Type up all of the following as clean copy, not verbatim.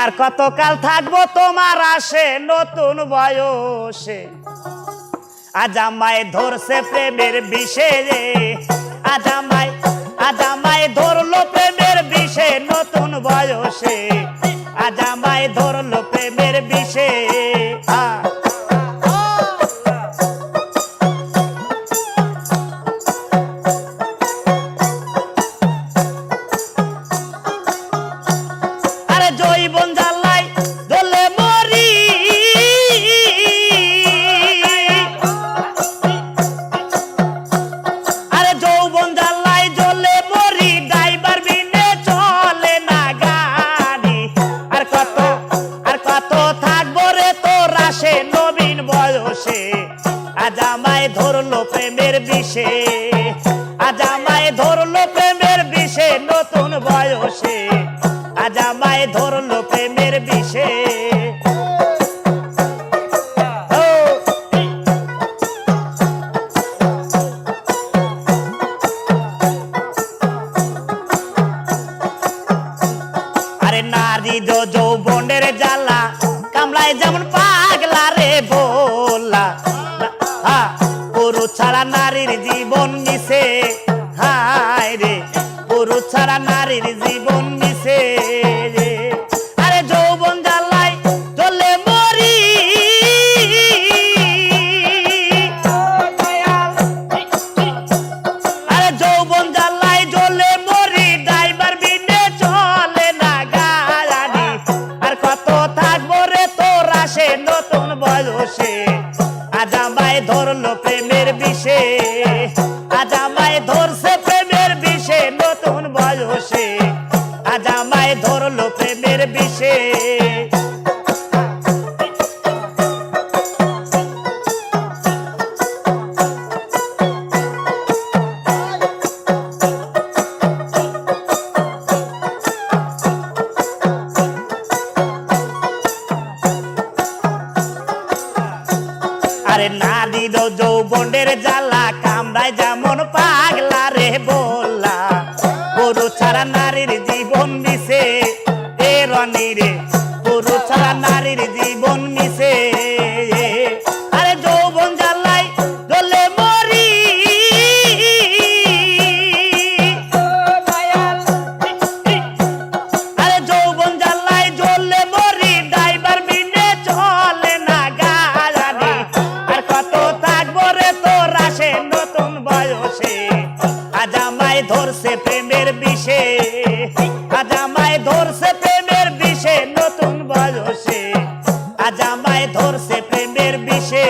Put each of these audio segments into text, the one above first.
আর কতকাল থাকবো তোমার আসে নতুন বয়সে, আজ আমায় ধরছে প্রেমের বিষে রে, আজ আমায় ধরলো প্রেমের বিষে নতুন বয়সে, আজ আমায় ধরলো প্রেমের বিষে। আরে জৈবন জ্বালাই জ্বলে মরি, আরে যৌবন জ্বালাই জ্বলে মরি, ড্রাইভার বিনে চলে না গাড়ি। আর কত থাকবো রে তোর আসে নবীন বয়সে, আজ আমায় ধরলো প্রেমের বিষে, আজ আমায় ধরলো প্রেমের বিষে নতুন বয়সে, আজ আমায় ধরলো প্রেমের বিষে। আরে নারী যৌবনের জ্বালা কামলায় যেমন পাগলা রে বললা, পুরুষ ছাড়া নারীর জীবন মিশে, হায় রে পুরুষ ছাড়া নারীর জীবন মিশে রে। আরে যৌবন জ্বালাই জ্বলে মরি, আরে যৌবন জ্বালাই জ্বলে মরি, ড্রাইভার বিনে চলে না গাড়ি। আর কত থাকবো রে তোর আসে নতুন বয়সে, আজ আমায় ধরলো প্রেমের বিষে, আজ আমায় ধরছে প্রেমের বিষে নতুন বয়সে, আজ আমায় ধরলো প্রেমের বিষে। আরে নারী যৌবনের জ্বালা কামড়ায় যেমন পাগলা রে বললা, পুরুষ ছাড়া নারীর জীবন মিশে এ রনি রে, পুরুষ ছাড়া নারীর জীবন মিশে। আরে যৌবন জ্বালাই জ্বলে মরি, আরে যৌবন জ্বালাই জ্বলে মরি, ড্রাইভার বিনে চলে না গাড়ি। আর কত থাকবো রে তোর আসে নতুন বয়সে, আজ আমায় ধরছে প্রেমের বিষে, আজ আমায় ধরছে প্রেমের বিষে নতুন বয়সে, আজ আমায় ধরছে প্রেমের বিষে।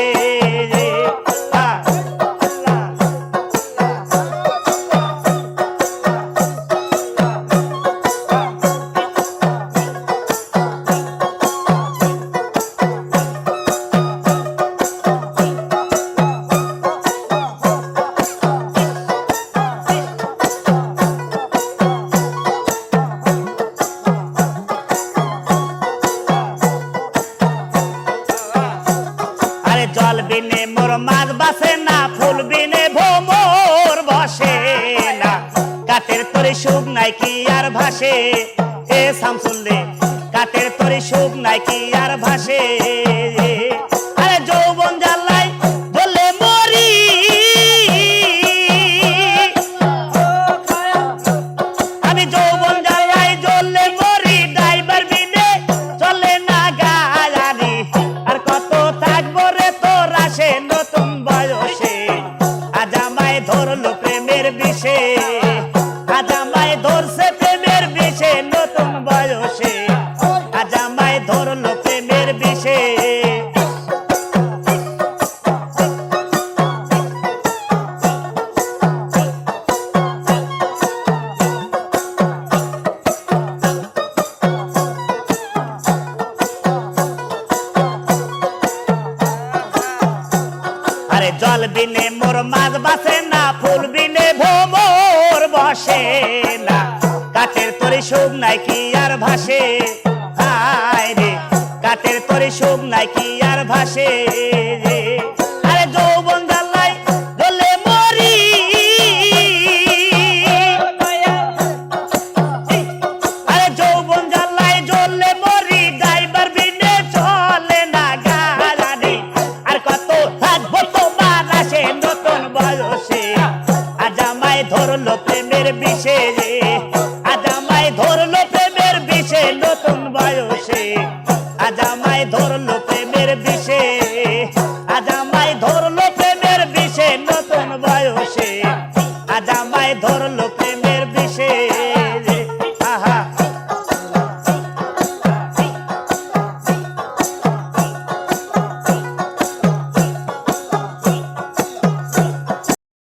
আরে জল বিনে মোর মাছ বাসে না, ফুল বিনে ভোমর বসে না, কাঠের তরি সুখ নাই কি আর ভাসে এ শামসুল্লে, কাঠের তরি সুখ নাই কি আর ভাসে। আরে যৌবন জ্বালাই জ্বলে মরি, আমি যৌবন জ্বালাই জ্বলে মরি, ড্রাইভার বিনে চলে না গাড়ি। আর কত থাকবো রে তোর আসে নতুন বয়সে, আজ আমায় ধরলো প্রেমের বিষে, আজ আমায় ধরছে প্রেমের বিষে নতুন বয়সে, আজ আমায় ধরলো প্রেমের বিষে। আরে জল বিনে মোর মাছ বাসে না, ফুল বিনে ভোমর বসে না, কাঠের তরি সুখ নাই কি আর ভাসে, হায় রে কাঠের তরি সুখ নাই কি আর ভাসে। আরে যৌবন জ্বালাই জ্বলে মরি, আরে যৌবন জ্বালাই জ্বলে মরি, আমায় ধরলো প্রেমের বিষে রে, আজ আমায় ধরলো প্রেমের বিষে নতুন বয়সে, আজ আমায় ধরলো প্রেমের বিষে, আজ